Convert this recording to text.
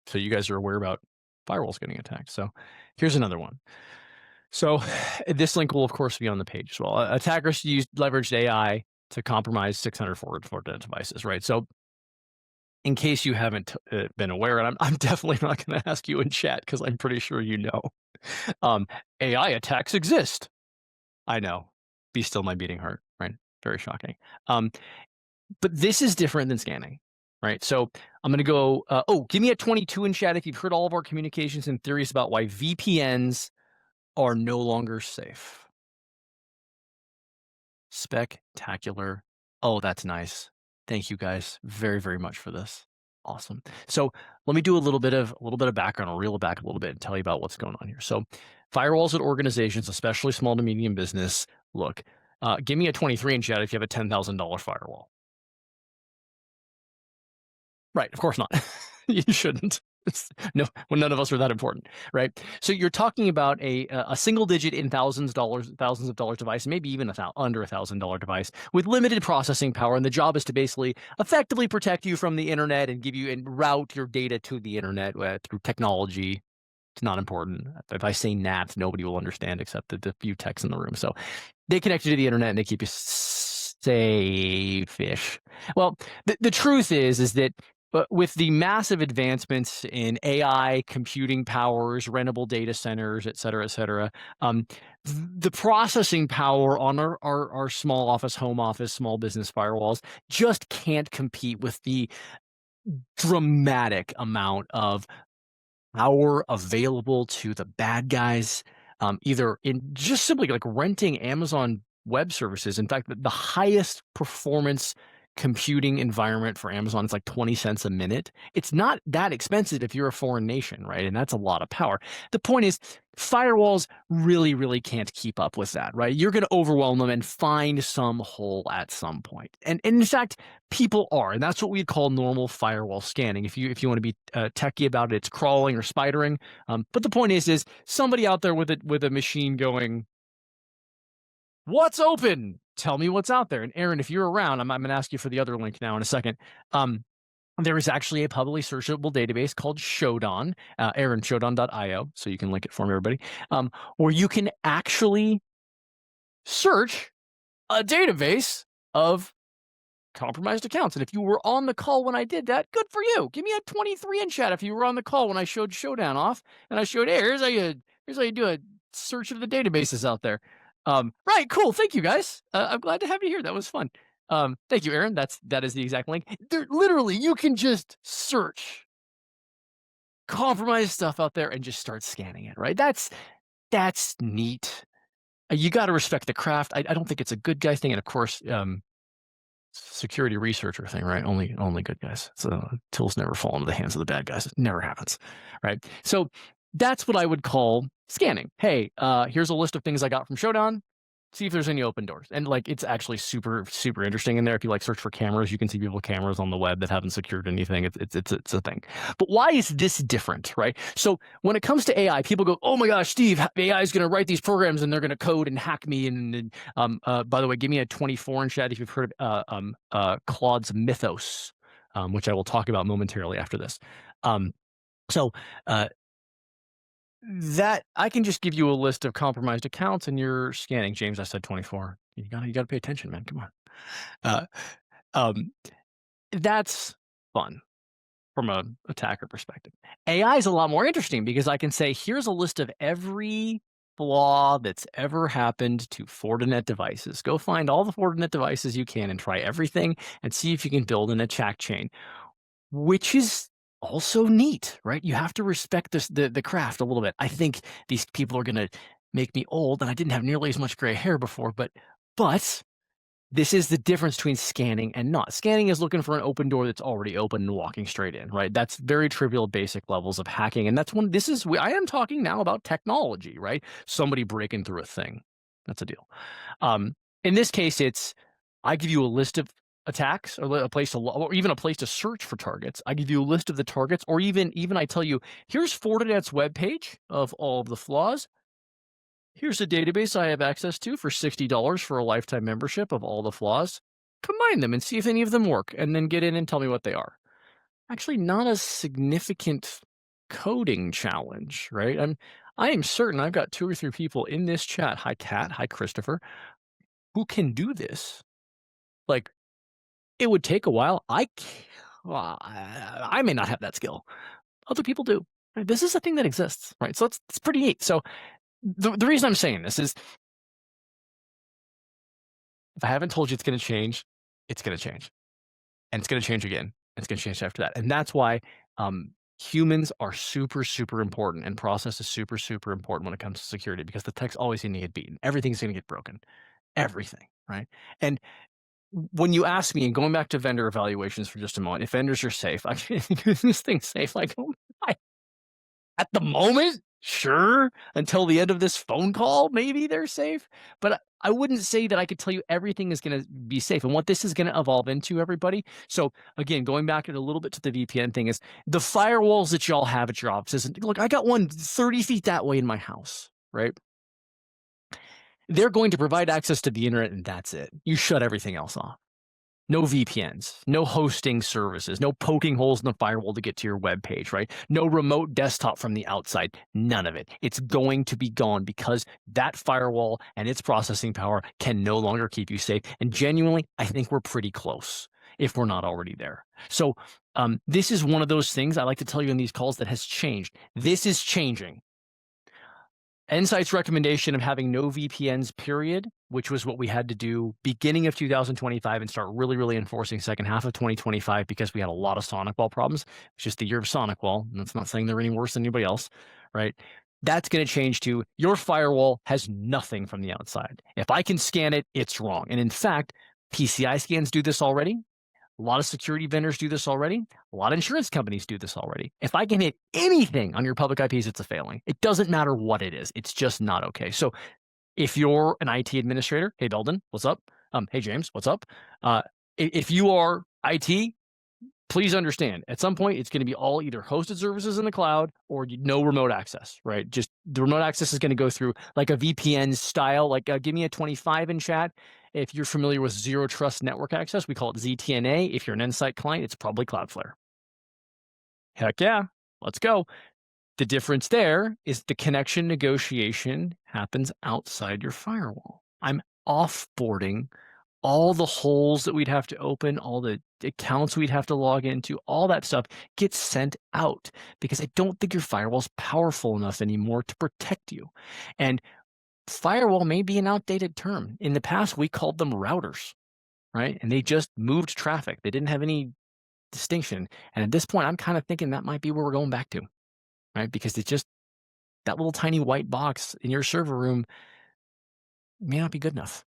so you guys are aware about firewalls getting attacked. So here's another one. So this link will, of course, be on the page as well. Attackers leveraged AI to compromise 600 forward devices, right? So in case you haven't been aware, and I'm definitely not going to ask you in chat because I'm pretty sure you know, um, AI attacks exist. I know. Be still my beating heart, right? Very shocking. But this is different than scanning, right? So I'm going to go, give me a 22 in chat if you've heard all of our communications and theories about why VPNs are no longer safe. Spectacular. Oh, that's nice. Thank you guys very, very much for this. Awesome. So let me do a little bit of background. I'll reel it back a little bit and tell you about what's going on here. So firewalls at organizations, especially small to medium business, look, give me a 23 in chat if you have a $10,000 firewall. Right, of course not. You shouldn't. No, well, none of us are that important, right? So you're talking about a single digit in thousands of dollars device, maybe even under $1,000 device with limited processing power, and the job is to basically effectively protect you from the internet and give you and route your data to the internet through technology. It's not important. If I say NAT, nobody will understand except the few techs in the room. So they connect you to the internet and they keep you safe-ish. Well, the truth is that but with the massive advancements in AI, computing powers, rentable data centers, et cetera, the processing power on our small office, home office, small business firewalls just can't compete with the dramatic amount of power available to the bad guys, either in just simply like renting Amazon Web Services. In fact, the highest performance computing environment for Amazon is like 20 cents a minute. It's not that expensive if you're a foreign nation, right? And that's a lot of power. The point is, firewalls really, really can't keep up with that, right? You're going to overwhelm them and find some hole at some point. And in fact, people are, and that's what we call normal firewall scanning. If you want to be techie about it, it's crawling or spidering. But the point is somebody out there with a machine going, "What's open? Tell me what's out there." And Aaron, if you're around, I'm going to ask you for the other link now in a second. There is actually a publicly searchable database called Shodan, Shodan.io, so you can link it for me, everybody, where you can actually search a database of compromised accounts. And if you were on the call when I did that, good for you. Give me a 23 in chat if you were on the call when I showed Showdown off and I showed, hey, here's how you do a search of the databases out there. Right, cool. Thank you guys. I'm glad to have you here. That was fun. Thank you, Aaron. That is the exact link. Literally, you can just search compromised stuff out there and just start scanning it, right? That's neat. You got to respect the craft. I don't think it's a good guy thing. And of course, security researcher thing, right? Only good guys. So tools never fall into the hands of the bad guys. It never happens, right? So that's what I would call scanning. Hey, here's a list of things I got from Showdown. See if there's any open doors. And like, it's actually super, super interesting in there. If you like search for cameras, you can see people cameras on the web that haven't secured anything. It's a thing. But why is this different, right? So when it comes to AI, people go, "Oh my gosh, Steve, AI is going to write these programs and they're going to code and hack me." And by the way, give me a 24 in chat if you've heard of Claude's Mythos, which I will talk about momentarily after this. So that I can just give you a list of compromised accounts and you're scanning. James, I said 24. You gotta pay attention, man. Come on. That's fun from an attacker perspective. AI is a lot more interesting because I can say, here's a list of every flaw that's ever happened to Fortinet devices. Go find all the Fortinet devices you can and try everything and see if you can build an attack chain, which is also neat, right? You have to respect the craft a little bit. I think these people are going to make me old, and I didn't have nearly as much gray hair before, but this is the difference between scanning and not. Scanning is looking for an open door that's already open and walking straight in, right? That's very trivial, basic levels of hacking, and that's I am talking now about technology, right? Somebody breaking through a thing. That's a deal. In this case, I give you a list of attacks or a place or even a place to search for targets. I give you a list of the targets, or even I tell you, here's Fortinet's webpage of all of the flaws. Here's a database I have access to for $60 for a lifetime membership of all the flaws. Combine them and see if any of them work, and then get in and tell me what they are. Actually, not a significant coding challenge, right? I am certain I've got 2 or 3 people in this chat, hi Kat, hi Christopher, who can do this. Like, it would take a while. Well, I may not have that skill. Other people do. Right? This is a thing that exists, right? So it's pretty neat. So the reason I'm saying this is if I haven't told you it's going to change, it's going to change, and it's going to change again. And it's going to change after that, and that's why humans are super super important, and process is super super important when it comes to security because the tech's always going to get beaten. Everything's going to get broken. Everything, right? And when you ask me, and going back to vendor evaluations for just a moment, if vendors are safe, I mean, this thing's safe. Like, oh my, at the moment, sure, until the end of this phone call, maybe they're safe. But I wouldn't say that I could tell you everything is going to be safe and what this is going to evolve into, everybody. So again, going back a little bit to the VPN thing is the firewalls that y'all have at your offices. Look, I got one 30 feet that way in my house, right? They're going to provide access to the internet and that's it. You shut everything else off. No VPNs, no hosting services, no poking holes in the firewall to get to your web page, right? No remote desktop from the outside, none of it. It's going to be gone because that firewall and its processing power can no longer keep you safe. And genuinely, I think we're pretty close if we're not already there. So this is one of those things I like to tell you in these calls that has changed. This is changing. Endsight's recommendation of having no VPNs, period, which was what we had to do beginning of 2025 and start really, really enforcing second half of 2025 because we had a lot of Sonic Wall problems. It's just the year of Sonic Wall. And that's not saying they're any worse than anybody else, right? That's going to change to your firewall has nothing from the outside. If I can scan it, it's wrong. And in fact, PCI scans do this already. A lot of security vendors do this already. A lot of insurance companies do this already. If I can hit anything on your public IPs, it's a failing. It doesn't matter what it is. It's just not okay. So if you're an IT administrator, hey, Belden, what's up? Hey, James, what's up? If you are IT, please understand at some point it's going to be all either hosted services in the cloud or no remote access, right? Just the remote access is going to go through like a VPN style, like give me a 25 in chat. If you're familiar with zero trust network access, we call it ZTNA. If you're an Endsight client, it's probably Cloudflare. Heck yeah, let's go. The difference there is the connection negotiation happens outside your firewall. I'm offboarding all the holes that we'd have to open, all the accounts we'd have to log into, all that stuff gets sent out because I don't think your firewall's powerful enough anymore to protect you. And firewall may be an outdated term. In the past, we called them routers, right? And they just moved traffic. They didn't have any distinction. And at this point, I'm kind of thinking that might be where we're going back to, right? Because it's just that little tiny white box in your server room may not be good enough.